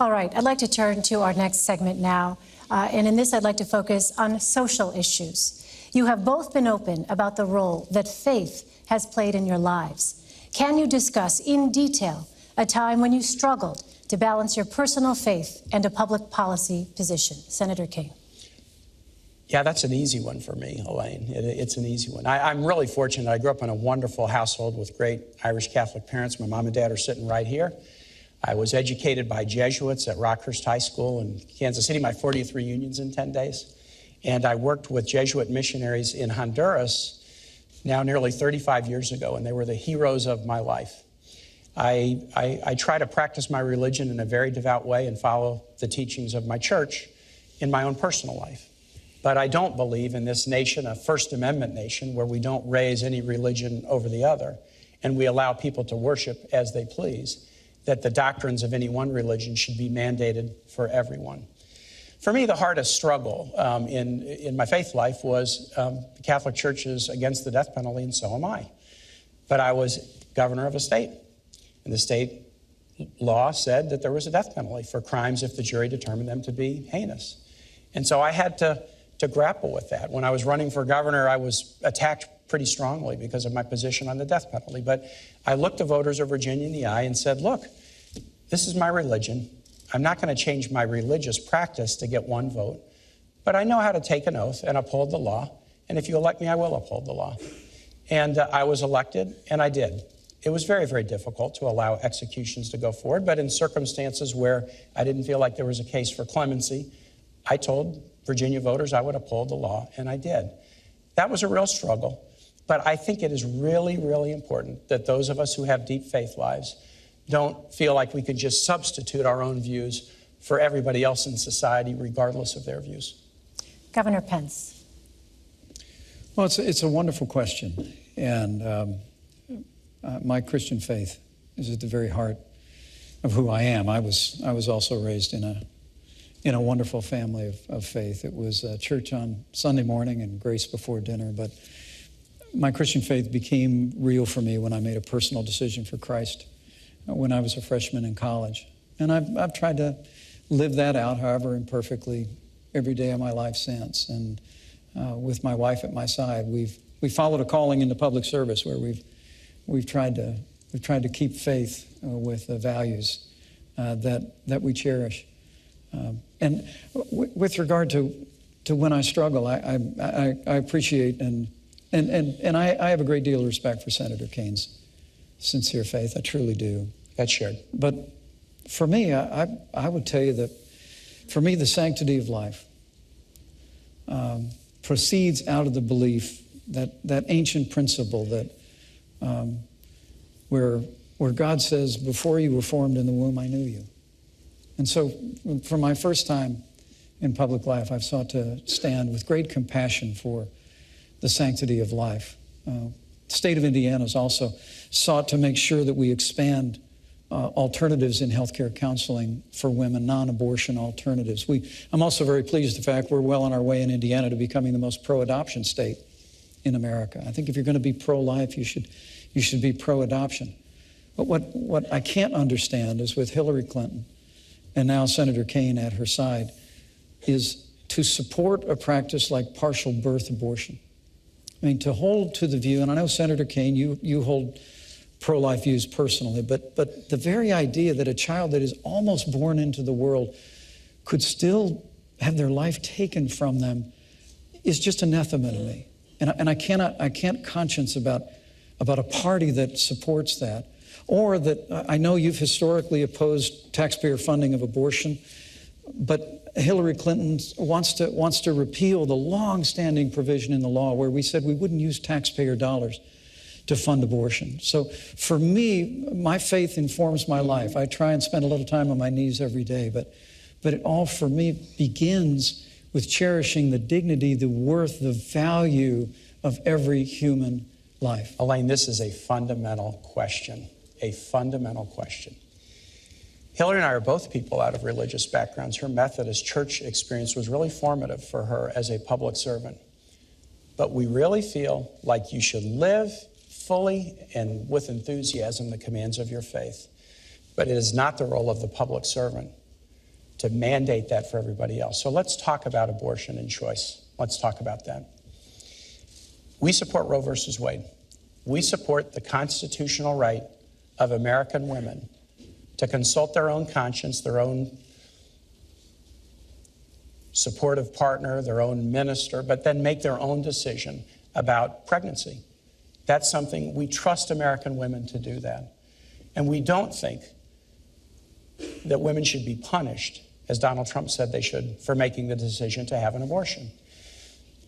All right, I'd like to turn to our next segment now. And in this, I'd like to focus on social issues. You have both been open about the role that faith has played in your lives. Can you discuss in detail a time when you struggled to balance your personal faith and a public policy position? Senator Kaine. Yeah, that's an easy one for me, Elaine. It's an easy one. I'm really fortunate. I grew up in a wonderful household with great Irish Catholic parents. My mom and dad are sitting right here. I was educated by Jesuits at Rockhurst High School in Kansas City, my 40th reunions in 10 days. And I worked with Jesuit missionaries in Honduras now nearly 35 years ago, and they were the heroes of my life. I try to practice my religion in a very devout way and follow the teachings of my church in my own personal life. But I don't believe in this nation, a First Amendment nation, where we don't raise any religion over the other and we allow people to worship as they please, that the doctrines of any one religion should be mandated for everyone. For me, the hardest struggle in my faith life was the Catholic Church is against the death penalty, and so am I. But I was governor of a state, and the state law said that there was a death penalty for crimes if the jury determined them to be heinous. And so I had to grapple with that. When I was running for governor, I was attacked pretty strongly because of my position on the death penalty. But I looked the voters of Virginia in the eye and said, look, this is my religion. I'm not going to change my religious practice to get one vote, but I know how to take an oath and uphold the law. And if you elect me, I will uphold the law. And I was elected, and I did. It was very, very difficult to allow executions to go forward, but in circumstances where I didn't feel like there was a case for clemency, I told Virginia voters I would uphold the law, and I did. That was a real struggle, but I think it is really, really important that those of us who have deep faith lives don't feel like we can just substitute our own views for everybody else in society, regardless of their views. Governor Pence. Well, it's a wonderful question, and my Christian faith is at the very heart of who I am. I was also raised in a wonderful family of faith. It was church on Sunday morning and grace before dinner, but my Christian faith became real for me when I made a personal decision for Christ when I was a freshman in college. And I've tried to live that out, however imperfectly, every day of my life since. And with my wife at my side, we followed a calling into public service where we've tried to keep faith with the values that we cherish. And with regard to when I struggle, I appreciate and I have a great deal of respect for Senator Kaine's sincere faith. I truly do. That's shared. But for me, I would tell you that for me, the sanctity of life proceeds out of the belief that ancient principle that where God says, before you were formed in the womb, I knew you. And so for my first time in public life, I've sought to stand with great compassion for the sanctity of life. The state of Indiana has also sought to make sure that we expand alternatives in healthcare counseling for women, non-abortion alternatives. I'm also very pleased with the fact we're well on our way in Indiana to becoming the most pro-adoption state in America. I think if you're going to be pro-life, you should be pro-adoption. But what I can't understand is with Hillary Clinton and now Senator Kaine at her side, is to support a practice like partial birth abortion. I mean, to hold to the view, and I know Senator Kaine, you hold pro-life views personally, but the very idea that a child that is almost born into the world could still have their life taken from them is just anathema to me. And I can't conscience about a party that supports that. Or that I know you've historically opposed taxpayer funding of abortion, but Hillary Clinton wants to repeal the long-standing provision in the law where we said we wouldn't use taxpayer dollars to fund abortion. So for me, my faith informs my life. I try and spend a little time on my knees every day, but it all for me begins with cherishing the dignity, the worth, the value of every human life. Elaine, this is a fundamental question. A fundamental question. Hillary and I are both people out of religious backgrounds. Her Methodist church experience was really formative for her as a public servant. But we really feel like you should live fully and with enthusiasm the commands of your faith. But it is not the role of the public servant to mandate that for everybody else. So let's talk about abortion and choice. Let's talk about that. We support Roe versus Wade. We support the constitutional right of American women to consult their own conscience, their own supportive partner, their own minister, but then make their own decision about pregnancy. That's something we trust American women to do that. And we don't think that women should be punished, as Donald Trump said they should, for making the decision to have an abortion.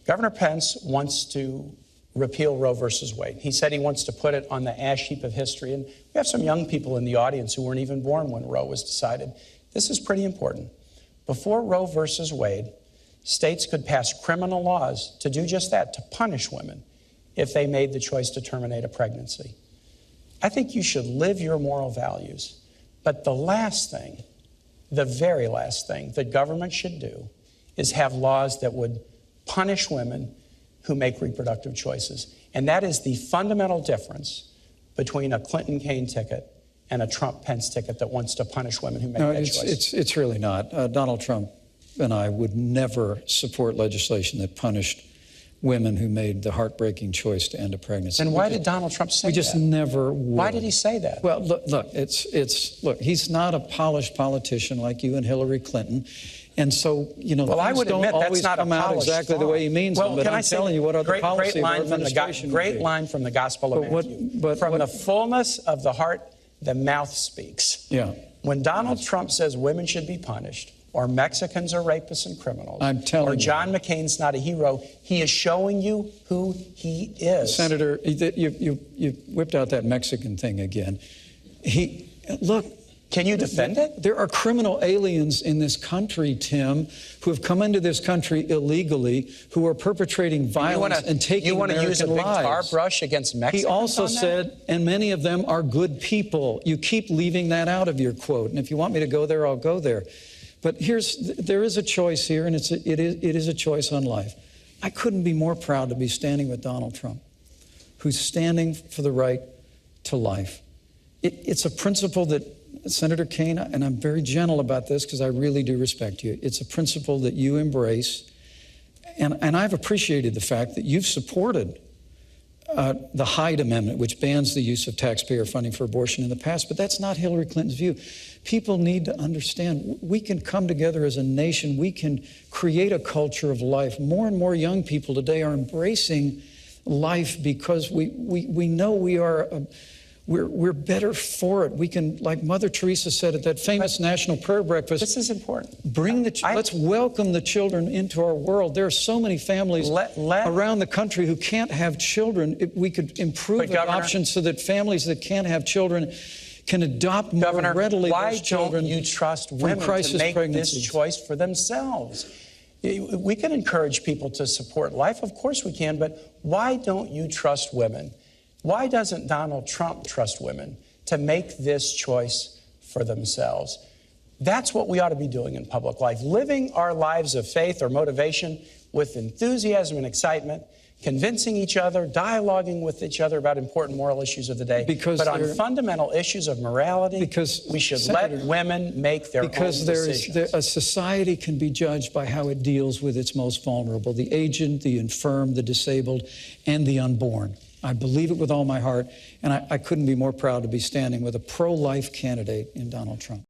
Governor Pence wants to repeal Roe versus Wade. He said he wants to put it on the ash heap of history. And we have some young people in the audience who weren't even born when Roe was decided. This is pretty important. Before Roe versus Wade, states could pass criminal laws to do just that, to punish women if they made the choice to terminate a pregnancy. I think you should live your moral values. But the last thing, the very last thing that government should do is have laws that would punish women who make reproductive choices. And that is the fundamental difference between a Clinton-Kaine ticket and a Trump-Pence ticket that wants to punish women who make that choice. It's really not. Donald Trump and I would never support legislation that punished women who made the heartbreaking choice to end a pregnancy. And why did Donald Trump say that? We just never would. Why did he say that? Well, look, he's not a polished politician like you and Hillary Clinton. And so, well, I would admit that's not a polished exactly the way he means them, but I'm telling you what other policy of our administration would be. Great line from the Gospel of Matthew. From the fullness of the heart, the mouth speaks. Yeah. When Donald Trump says women should be punished, or Mexicans are rapists and criminals, I'm telling or John McCain's not a hero, he is showing you who he is. Senator, you whipped out that Mexican thing again. Look. Can you defend it? There are criminal aliens in this country, Tim, who have come into this country illegally, who are perpetrating violence and taking American lives. You want to use a big tar brush against Mexicans? He also said, and many of them are good people. You keep leaving that out of your quote. And if you want me to go there, I'll go there. But there is a choice here, and it is a choice on life. I couldn't be more proud to be standing with Donald Trump, who's standing for the right to life. It's a principle that Senator Kaine, and I'm very gentle about this because I really do respect you, it's a principle that you embrace. And I've appreciated the fact that you've supported the Hyde Amendment, which bans the use of taxpayer funding for abortion in the past, but that's not Hillary Clinton's view. People need to understand we can come together as a nation. We can create a culture of life. More and more young people today are embracing life because we know we're better for it. We can, like Mother Teresa said at that famous National Prayer Breakfast. This is important. Let's welcome the children into our world. There are so many families around the country who can't have children. We could improve adoption so that families that can't have children can adopt more readily those children. Why don't you trust women to make this choice for themselves? We can encourage people to support life. Of course we can, but why don't you trust women? Why doesn't Donald Trump trust women to make this choice for themselves? That's what we ought to be doing in public life, living our lives of faith or motivation with enthusiasm and excitement, convincing each other, dialoguing with each other about important moral issues of the day. But on fundamental issues of morality, we should let women make their own decisions. Because a society can be judged by how it deals with its most vulnerable, the aged, the infirm, the disabled, and the unborn. I believe it with all my heart, and I couldn't be more proud to be standing with a pro-life candidate in Donald Trump.